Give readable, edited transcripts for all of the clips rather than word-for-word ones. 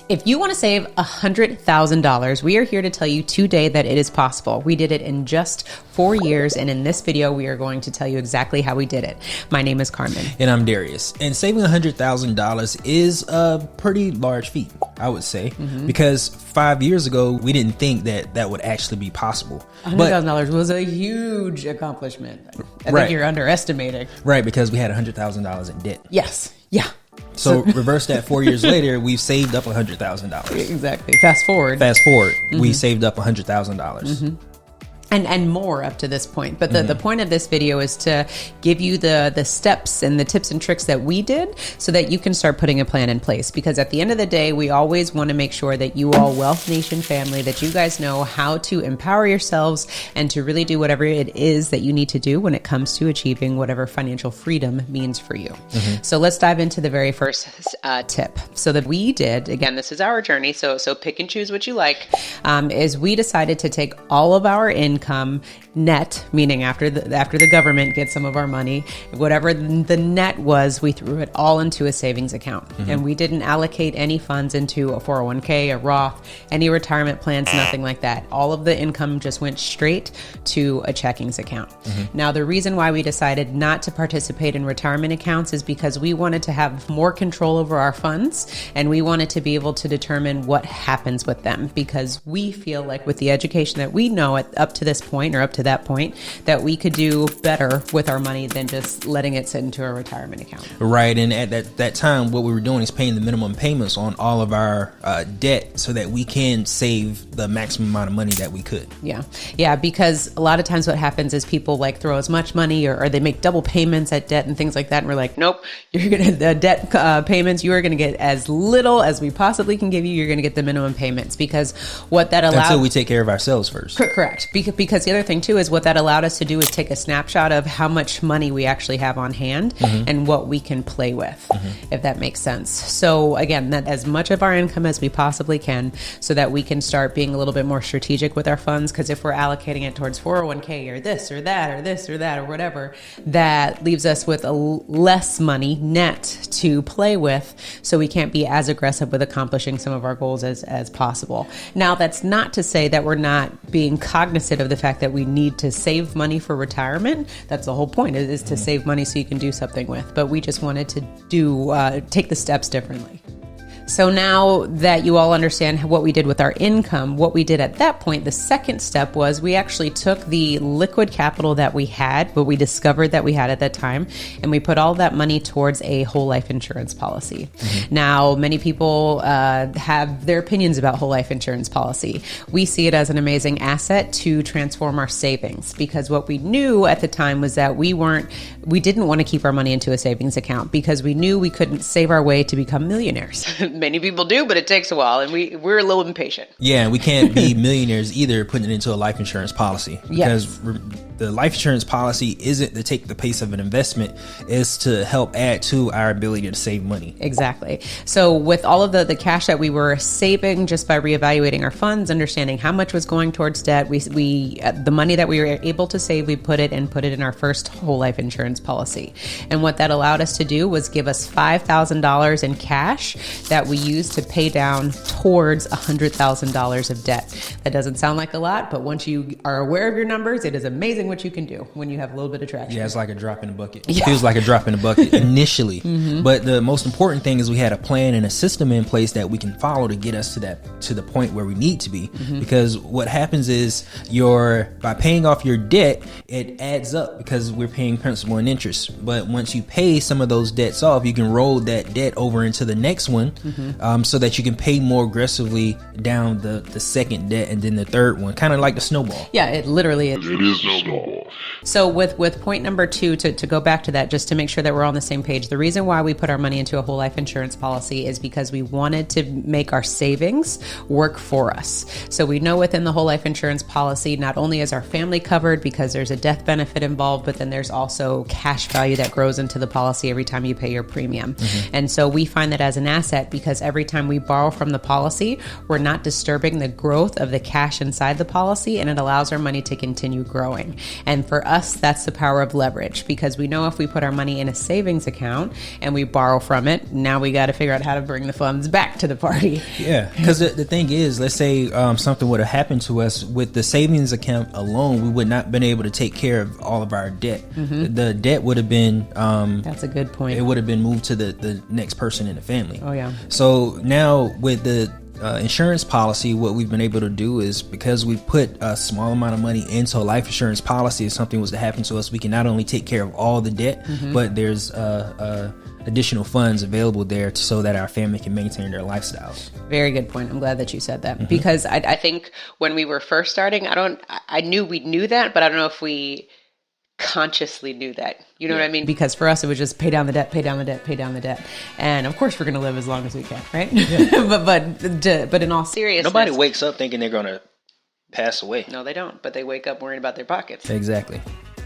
If you want to save $100,000, we are here to tell you today that it is possible. We did it in just 4 years, and in this video, we are going to tell you exactly how we did it. My name is Carmen. And I'm Darius. And saving $100,000 is a pretty large feat, I would say, because 5 years ago, we didn't think that that would actually be possible. $100,000 was a huge accomplishment. I think you're underestimating. Right, because we had $100,000 in debt. Yes. Yeah. So reverse that 4 years later, we've saved up $100,000. Exactly. Fast forward, we saved up $100,000. And more up to this point. But the point of this video is to give you the steps and the tips and tricks that we did so that you can start putting a plan in place. Because at the end of the day, we always want to make sure that you all, Wealth Nation family, that you guys know how to empower yourselves and to really do whatever it is that you need to do when it comes to achieving whatever financial freedom means for you. So let's dive into the very first tip. So that we did, again, this is our journey, so pick and choose what you like, is we decided to take all of our income net, meaning after the government gets some of our money, whatever the net was, we threw it all into a savings account. And we didn't allocate any funds into a 401k, a Roth, any retirement plans, nothing like that. All of the income just went straight to a checkings account. Now, the reason why we decided not to participate in retirement accounts is because we wanted to have more control over our funds, and we wanted to be able to determine what happens with them, because we feel like with the education that we know up to this point, or up to that point, that we could do better with our money than just letting it sit into a retirement account. Right. And at that time, what we were doing is paying the minimum payments on all of our debt so that we can save the maximum amount of money that we could. Yeah. Because a lot of times what happens is people like throw as much money or they make double payments at debt and things like that. And we're like, nope, you're going to the debt payments. You are going to get as little as we possibly can give you. You're going to get the minimum payments, because what that allows, until we take care of ourselves first. Correct. Because the other thing too is what that allowed us to do is take a snapshot of how much money we actually have on hand and what we can play with, if that makes sense. So again, that as much of our income as we possibly can, so that we can start being a little bit more strategic with our funds. Because if we're allocating it towards 401k or this or that or this or that or whatever, that leaves us with less money net to play with, so we can't be as aggressive with accomplishing some of our goals as possible. Now, that's not to say that we're not being cognizant of the fact that we need to save money for retirement. That's the whole point, is to save money so you can do something with. But we just wanted to take the steps differently. So now that you all understand what we did with our income, what we did at that point, the second step was we actually took the liquid capital that we had, what we discovered that we had at that time, and we put all that money towards a whole life insurance policy. Now, many people have their opinions about whole life insurance policy. We see it as an amazing asset to transform our savings, because what we knew at the time was that we didn't want to keep our money into a savings account, because we knew we couldn't save our way to become millionaires. Many people do, but it takes a while, and we're a little impatient. Yeah, and we can't be millionaires either putting it into a life insurance policy, because the life insurance policy isn't to take the pace of an investment, it's to help add to our ability to save money. Exactly. So with all of the cash that we were saving just by reevaluating our funds, understanding how much was going towards debt, we the money that we were able to save, we put it in our first whole life insurance policy. And what that allowed us to do was give us $5,000 in cash that we used to pay down towards $100,000 of debt. That doesn't sound like a lot, but once you are aware of your numbers, it is amazing what you can do when you have a little bit of traction. Yeah, it's like a drop in the bucket. It feels like a drop in the bucket initially. But the most important thing is we had a plan and a system in place that we can follow to get us to the point where we need to be. Because what happens is by paying off your debt, it adds up because we're paying principal and interest. But once you pay some of those debts off, you can roll that debt over into the next one, so that you can pay more aggressively down the second debt and then the third one, kind of like the snowball. Yeah, it literally is. It is a snowball. So with point number 2, to go back to that, just to make sure that we're on the same page, the reason why we put our money into a whole life insurance policy is because we wanted to make our savings work for us. So we know within the whole life insurance policy, not only is our family covered because there's a death benefit involved, but then there's also cash value that grows into the policy every time you pay your premium. And so we find that as an asset, because every time we borrow from the policy, we're not disturbing the growth of the cash inside the policy, and it allows our money to continue growing. And for us, that's the power of leverage, because we know if we put our money in a savings account and we borrow from it, now we got to figure out how to bring the funds back to the party. Yeah, because the thing is, let's say something would have happened to us with the savings account alone, we would not been able to take care of all of our debt. The debt would have been that's a good point. It would have been moved to the next person in the family. Oh yeah. So now with the insurance policy, what we've been able to do is, because we put a small amount of money into a life insurance policy, if something was to happen to us, we can not only take care of all the debt, but there's additional funds available there so that our family can maintain their lifestyles. Very good point. I'm glad that you said that, because I think when we were first starting, I knew we knew that, but I don't know if we consciously knew that. You know what I mean? Because for us, it was just pay down the debt, pay down the debt, pay down the debt. And of course, we're going to live as long as we can, right? Yeah. but in all seriousness, nobody wakes up thinking they're going to pass away. No, they don't. But they wake up worrying about their pockets. Exactly.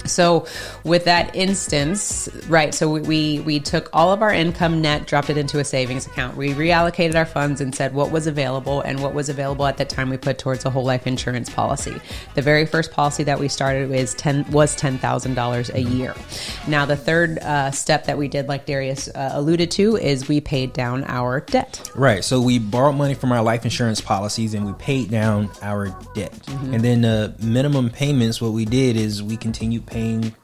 So with that instance, right, so we took all of our income net, dropped it into a savings account. We reallocated our funds and said what was available, and what was available at that time we put towards a whole life insurance policy. The very first policy that we started was $10,000 a year. Now the third step that we did, like Darius alluded to, is we paid down our debt. Right, so we borrowed money from our life insurance policies and we paid down our debt. And then the minimum payments, what we did is we continued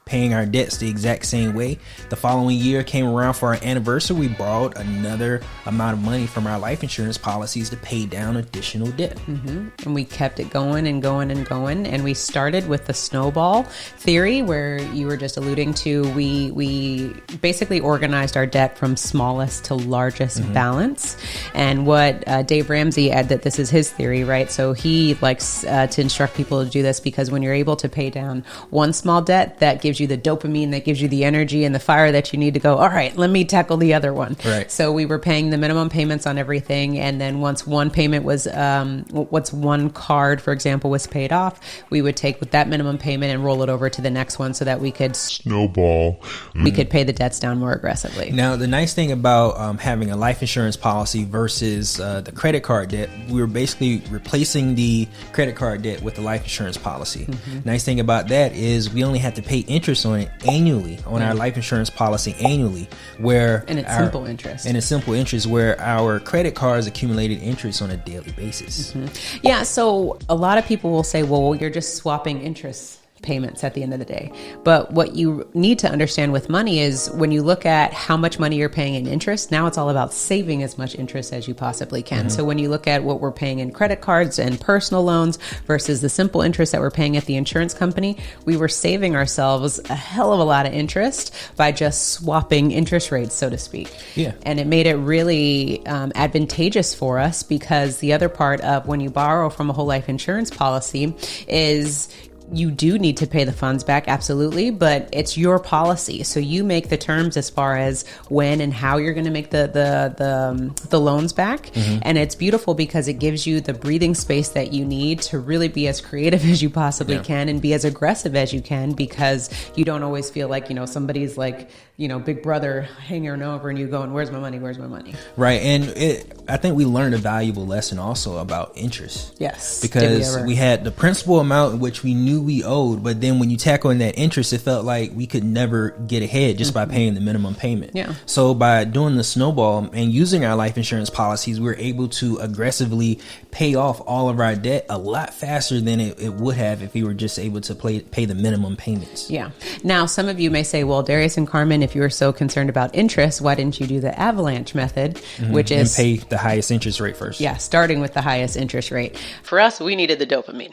paying our debts the exact same way. The following year came around for our anniversary. We borrowed another amount of money from our life insurance policies to pay down additional debt. And we kept it going and going and going. And we started with the snowball theory, where you were just alluding to. We basically organized our debt from smallest to largest balance. And what Dave Ramsey had, that this is his theory, right? So he likes to instruct people to do this, because when you're able to pay down one small debt, that gives you the dopamine, that gives you the energy and the fire that you need to go, all right, let me tackle the other one. Right. So we were paying the minimum payments on everything. And then once one payment was, one card, for example, was paid off, we would take with that minimum payment and roll it over to the next one, so that we could snowball. We could pay the debts down more aggressively. Now, the nice thing about having a life insurance policy versus the credit card debt, we were basically replacing the credit card debt with the life insurance policy. Nice thing about that is we only have to pay interest on it annually, on our life insurance policy annually, and it's simple interest. And it's simple interest, where our credit cards accumulated interest on a daily basis. Yeah, so a lot of people will say, well, you're just swapping interest payments at the end of the day. But what you need to understand with money is, when you look at how much money you're paying in interest, now it's all about saving as much interest as you possibly can. So when you look at what we're paying in credit cards and personal loans versus the simple interest that we're paying at the insurance company, we were saving ourselves a hell of a lot of interest by just swapping interest rates, so to speak. Yeah. And it made it really advantageous for us, because the other part of when you borrow from a whole life insurance policy is you do need to pay the funds back, absolutely, but it's your policy. So you make the terms as far as when and how you're going to make the loans back. And it's beautiful, because it gives you the breathing space that you need to really be as creative as you possibly can, and be as aggressive as you can, because you don't always feel like, somebody's like, big brother hanging over and you going, where's my money? Where's my money? Right. And I think we learned a valuable lesson also about interest. Yes. Because we had the principal amount in which we knew we owed, but then when you tackle in that interest, it felt like we could never get ahead just by paying the minimum payment. Yeah. So by doing the snowball and using our life insurance policies, we were able to aggressively pay off all of our debt a lot faster than it would have if we were just able to pay the minimum payments. Yeah. Now, some of you may say, well, Darius and Carmen, if you were so concerned about interest, why didn't you do the avalanche method, which is and pay the highest interest rate first? Yeah, starting with the highest interest rate. For us, we needed the dopamine.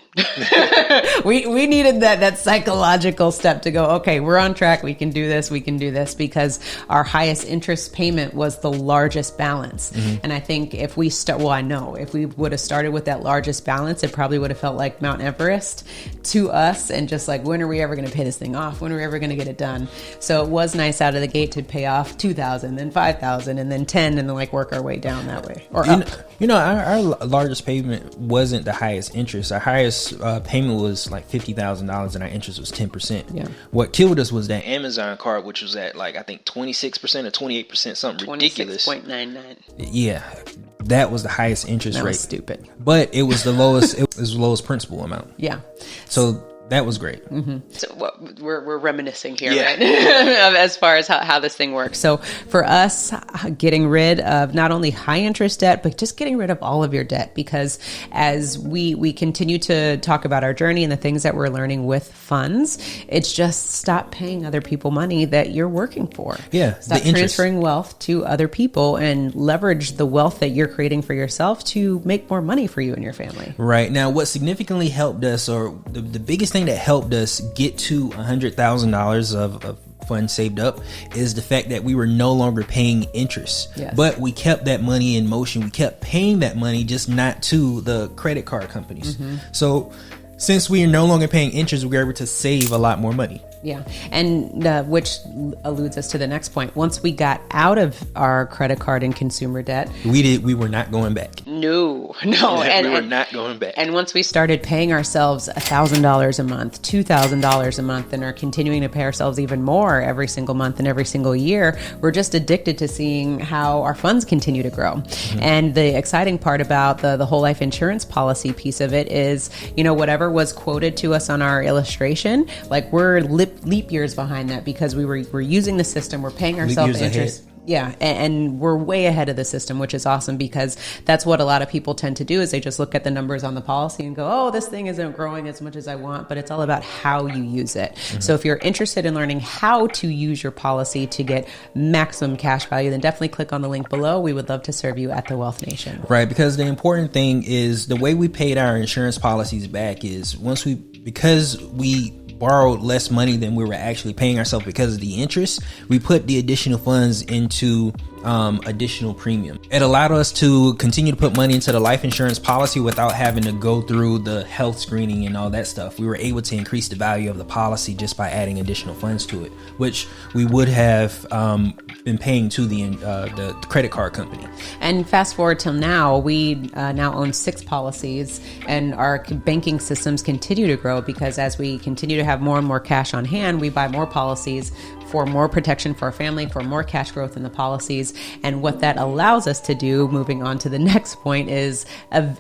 we needed that psychological step to go, okay, we're on track. We can do this, because our highest interest payment was the largest balance. And I think if we if we would have started with that largest balance, it probably would have felt like Mount Everest to us, and just like, when are we ever going to pay this thing off? When are we ever going to get it done? So it was nice out of the gate to pay off $2,000, then $5,000, and then $10,000, and then work our way down that way, or up. Our largest payment wasn't the highest interest. Our highest payment was like $50,000, and our interest was 10%. Yeah. What killed us was that Amazon card, which was at I think 26% or 28%, something ridiculous. 26.99. Yeah, that was the highest interest rate. That was stupid, but it was the lowest. It was the lowest principal amount. Yeah. So That was great. So we're reminiscing here, right? As far as how this thing works. So for us, getting rid of not only high interest debt, but just getting rid of all of your debt, because as we continue to talk about our journey and the things that we're learning with funds, it's just stop paying other people money that you're working for. Yeah. Stop transferring wealth to other people and leverage the wealth that you're creating for yourself to make more money for you and your family. Right. Now, what significantly helped us, or the biggest thing that helped us get to $100,000 of funds saved up, is the fact that we were no longer paying interest. Yes. But we kept that money in motion. We kept paying that money, just not to the credit card companies. So since we are no longer paying interest, we were able to save a lot more money. Yeah. And which alludes us to the next point. Once we got out of our credit card and consumer debt, we were not going back. No. And we were not going back. And once we started paying ourselves $1,000 a month, $2,000 a month, and are continuing to pay ourselves even more every single month and every single year, we're just addicted to seeing how our funds continue to grow. And the exciting part about the whole life insurance policy piece of it is, whatever was quoted to us on our illustration, like we're leap years behind that, because we're using the system, we're paying ourselves interest. Yeah. And we're way ahead of the system, which is awesome, because that's what a lot of people tend to do, is they just look at the numbers on the policy and go, oh, this thing isn't growing as much as I want, but it's all about how you use it. So if you're interested in learning how to use your policy to get maximum cash value, then definitely click on the link below. We would love to serve you at the Wealth Nation. Right. Because the important thing is the way we paid our insurance policies back is because we borrowed less money than we were actually paying ourselves because of the interest, we put the additional funds into additional premium. It allowed us to continue to put money into the life insurance policy without having to go through the health screening and all that stuff. We were able to increase the value of the policy just by adding additional funds to it, which we would have been paying to the credit card company. And fast forward till now, we now own 6 policies, and our banking systems continue to grow, because as we continue to have more and more cash on hand, we buy more policies for more protection for our family, for more cash growth in the policies. And what that allows us to do, moving on to the next point, is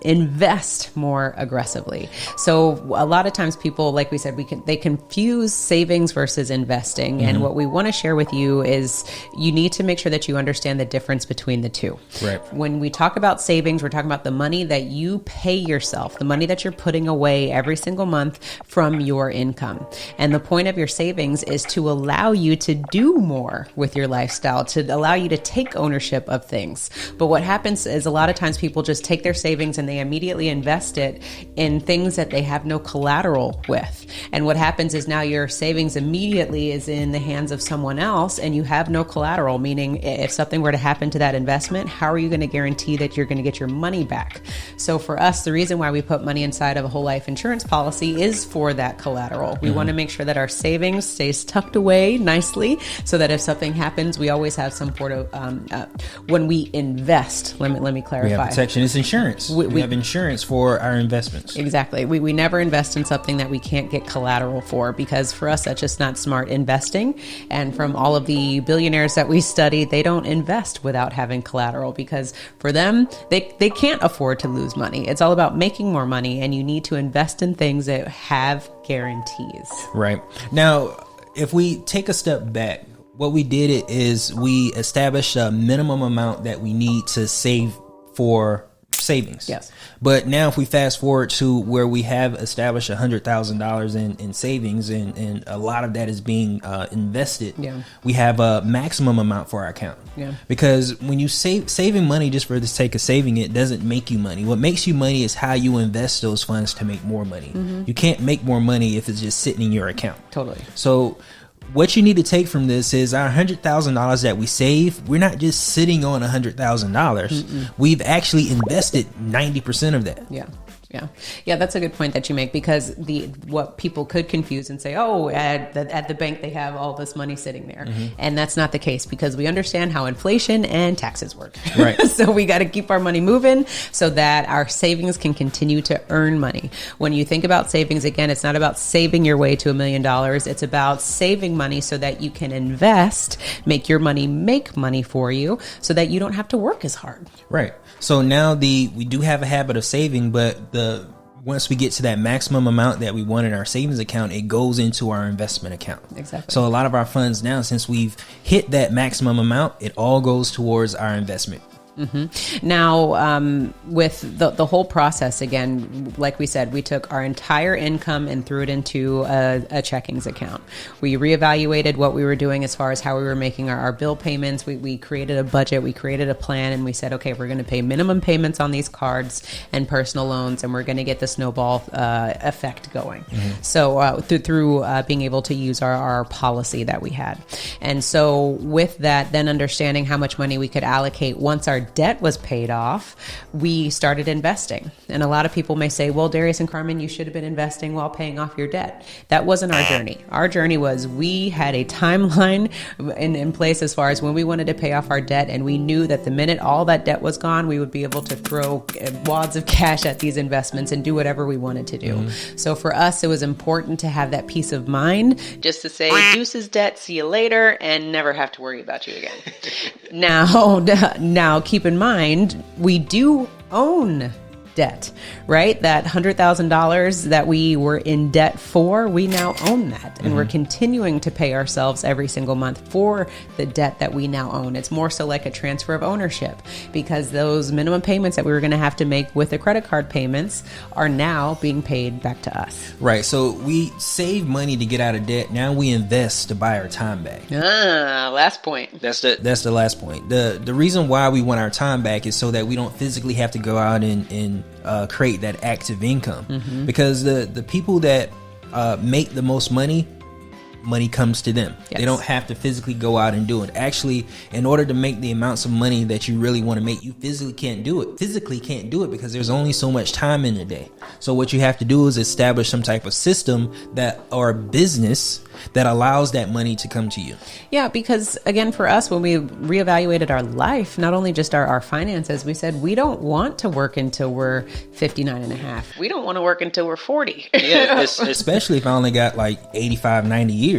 invest more aggressively. So a lot of times people, like we said, they confuse savings versus investing. And what we want to share with you is you need to make sure that you understand the difference between the two. Right. When we talk about savings, we're talking about the money that you pay yourself, the money that you're putting away every single month from your income. And the point of your savings is to allow you to do more with your lifestyle, to allow you to take ownership of things. But what happens is a lot of times people just take their savings and they immediately invest it in things that they have no collateral with. And what happens is now your savings immediately is in the hands of someone else, and you have no collateral, meaning if something were to happen to that investment, how are you going to guarantee that you're going to get your money back? So for us, the reason why we put money inside of a whole life insurance policy is for that collateral. We want to make sure that our savings stays tucked away nicely, so that if something happens, we always have some sort of, when we invest, let me clarify. We have protection. It's insurance. We have insurance for our investments. Exactly. We never invest in something that we can't get collateral for, because for us, that's just not smart investing. And from all of the billionaires that we study, they don't invest without having collateral, because for them, they can't afford to lose money. It's all about making more money, and you need to invest in things that have guarantees. Right. Now, if we take a step back, what we did is we established a minimum amount that we need to save for savings. Yes. But now if we fast forward to where we have established $100,000 in savings, and a lot of that is being invested, we have a maximum amount for our account. Yeah. Because when you saving money just for the sake of saving it doesn't make you money. What makes you money is how you invest those funds to make more money. You can't make more money if it's just sitting in your account. Totally. So what you need to take from this is our $100,000 that we save, we're not just sitting on $100,000. We've actually invested 90% of that. Yeah, that's a good point that you make, because what people could confuse and say, oh, at the bank they have all this money sitting there, and that's not the case, because we understand how inflation and taxes work. Right. So we got to keep our money moving so that our savings can continue to earn money. When you think about savings, again, it's not about saving your way to $1 million. It's about saving money so that you can invest, make your money make money for you, so that you don't have to work as hard. Right. So now we do have a habit of saving, but the once we get to that maximum amount that we want in our savings account, it goes into our investment account. Exactly. So a lot of our funds now, since we've hit that maximum amount, it all goes towards our investment. Mm-hmm. Now, with the whole process, again, like we said, we took our entire income and threw it into a checkings account. We reevaluated what we were doing as far as how we were making our bill payments. We created a budget, we created a plan, and we said, okay, we're going to pay minimum payments on these cards and personal loans, and we're going to get the snowball effect going. Mm-hmm. So through being able to use our policy that we had. And so with that, then understanding how much money we could allocate once our debt was paid off, we started investing. And a lot of people may say, well, Darius and Carmen, you should have been investing while paying off your debt. That wasn't our journey. Our journey was we had a timeline in place as far as when we wanted to pay off our debt. And we knew that the minute all that debt was gone, we would be able to throw wads of cash at these investments and do whatever we wanted to do. Mm-hmm. So for us, it was important to have that peace of mind just to say, deuces debt, see you later, and never have to worry about you again. Now, keep in mind, we do own debt, right? That $100,000 that we were in debt for, we now own that. And we're continuing to pay ourselves every single month for the debt that we now own. It's more so like a transfer of ownership, because those minimum payments that we were going to have to make with the credit card payments are now being paid back to us. Right. So we save money to get out of debt. Now we invest to buy our time back. Last point. That's the last point. The reason why we want our time back is so that we don't physically have to go out and create that active income, because the people that make the most money comes to them. Yes. They don't have to physically go out and do it. Actually, in order to make the amounts of money that you really want to make, you physically can't do it because there's only so much time in the day. So what you have to do is establish some type of system or business that allows that money to come to you. Yeah, because again, for us, when we reevaluated our life, not only just our finances, we said, we don't want to work until we're 59 and a half. We don't want to work until we're 40. Yeah, especially if I only got like 85, 90 years.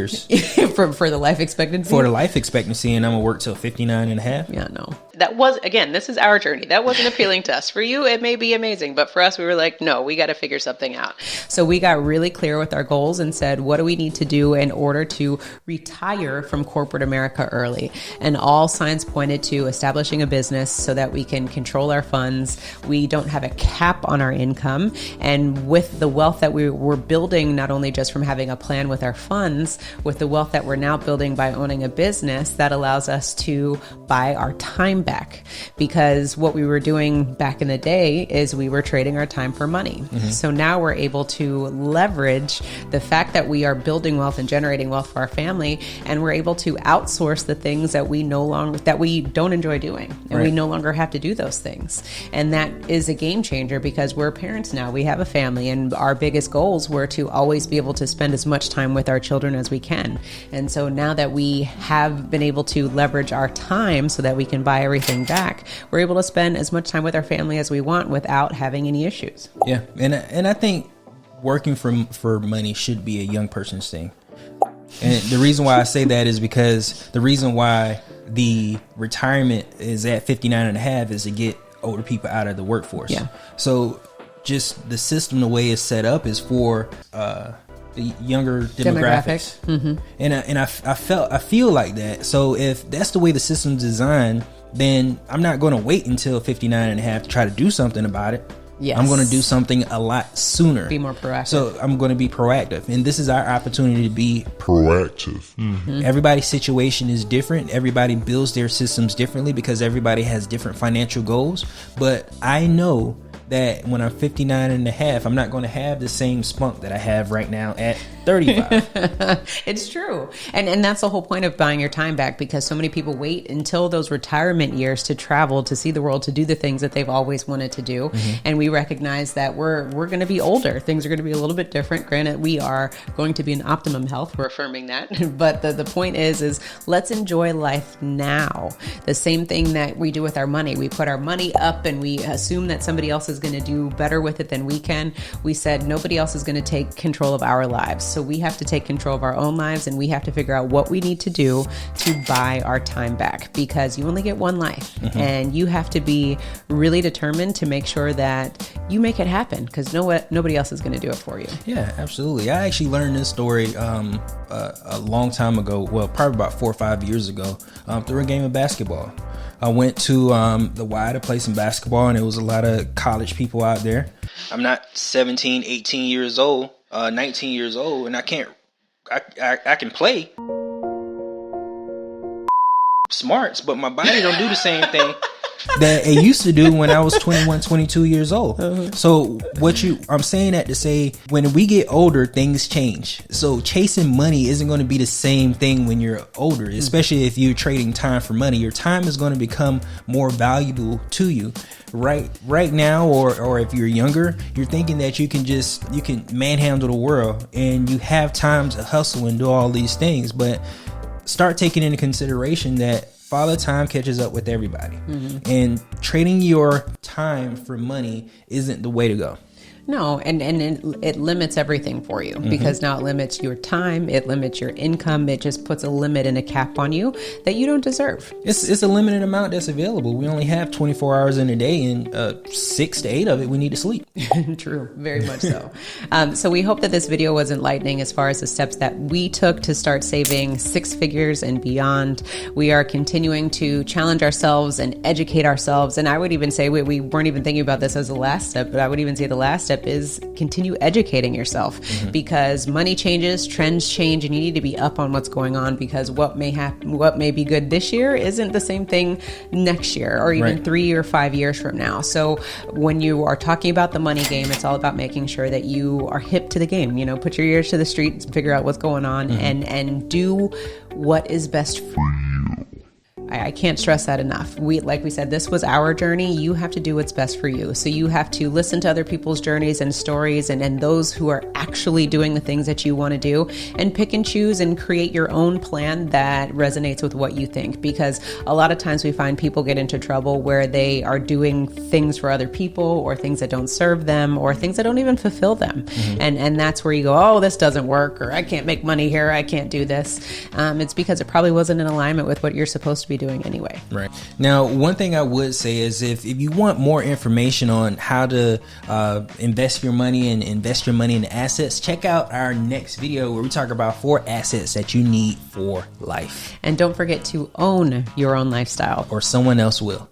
for the life expectancy. For the life expectancy, and I'm gonna work till 59 and a half. Yeah, no. That was, again, this is our journey. That wasn't appealing to us. For you, it may be amazing, but for us, we were like, no, we got to figure something out. So we got really clear with our goals and said, what do we need to do in order to retire from corporate America early? And all signs pointed to establishing a business so that we can control our funds. We don't have a cap on our income. And with the wealth that we were building, not only just from having a plan with our funds, with the wealth that we're now building by owning a business, that allows us to buy our time back. Because what we were doing back in the day is we were trading our time for money. Mm-hmm. So now we're able to leverage the fact that we are building wealth and generating wealth for our family, and we're able to outsource the things that we don't enjoy doing, and we no longer have to do those things. And that is a game changer, because we're parents now, we have a family, and our biggest goals were to always be able to spend as much time with our children as we can. And so now that we have been able to leverage our time so that we can buy everything back, we're able to spend as much time with our family as we want without having any issues. Yeah, and I think working for money should be a young person's thing. And the reason why I say that is because the reason why the retirement is at 59 and a half is to get older people out of the workforce. Yeah. So just the system, the way it's set up, is for the younger demographics. Mm-hmm. And I feel like that. So if that's the way the system's designed, then I'm not going to wait until 59 and a half to try to do something about it. Yes. I'm going to do something a lot sooner. Be more proactive. So I'm going to be proactive. And this is our opportunity to be proactive. Mm-hmm. Everybody's situation is different. Everybody builds their systems differently because everybody has different financial goals. But I know that when I'm 59 and a half, I'm not going to have the same spunk that I have right now at 35. It's true. And that's the whole point of buying your time back, because so many people wait until those retirement years to travel, to see the world, to do the things that they've always wanted to do. Mm-hmm. And we recognize that we're going to be older. Things are going to be a little bit different. Granted, we are going to be in optimum health. We're affirming that. But the point is let's enjoy life now. The same thing that we do with our money. We put our money up and we assume that somebody else is going to do better with it than we can. We said nobody else is going to take control of our lives. So we have to take control of our own lives, and we have to figure out what we need to do to buy our time back, because you only get one life. Mm-hmm. And you have to be really determined to make sure that you make it happen, because nobody else is going to do it for you. Yeah, absolutely. I actually learned this story a long time ago. Well, probably about 4 or 5 years ago, through a game of basketball. I went to the Y to play some basketball, and there was a lot of college people out there. I'm not 17, 18 years old, 19 years old, and I can play smarts, but my body don't do the same thing that it used to do when I was 21, 22 years old. So I'm saying that to say, when we get older, things change. So chasing money isn't going to be the same thing when you're older, especially if you're trading time for money. Your time is going to become more valuable to you. Right now, or if you're younger, you're thinking that you can manhandle the world and you have time to hustle and do all these things, but start taking into consideration that Father Time catches up with everybody. And trading your time for money isn't the way to go. No, and it limits everything for you, because now it limits your time, it limits your income, it just puts a limit and a cap on you that you don't deserve. It's a limited amount that's available. We only have 24 hours in a day, and 6 to 8 of it we need to sleep. True, very much so. So we hope that this video was enlightening as far as the steps that we took to start saving 6 figures and beyond. We are continuing to challenge ourselves and educate ourselves, and I would even say we weren't even thinking about this as the last step, but I would even say the last step is continue educating yourself, because money changes, trends change, and you need to be up on what's going on, because what may be good this year isn't the same thing next year, or even 3 or 5 years from now. So when you are talking about the money game, it's all about making sure that you are hip to the game. Put your ears to the streets and figure out what's going on, and do what is best for you. I can't stress that enough. Like we said, this was our journey. You have to do what's best for you. So you have to listen to other people's journeys and stories, and those who are actually doing the things that you want to do, and pick and choose and create your own plan that resonates with what you think. Because a lot of times we find people get into trouble where they are doing things for other people, or things that don't serve them, or things that don't even fulfill them. And that's where you go, oh, this doesn't work, or I can't make money here, I can't do this. It's because it probably wasn't in alignment with what you're supposed to be doing anyway. Right. Now, one thing I would say is if you want more information on how to invest your money and invest your money in assets, check out our next video where we talk about 4 assets that you need for life. And don't forget to own your own lifestyle, or someone else will.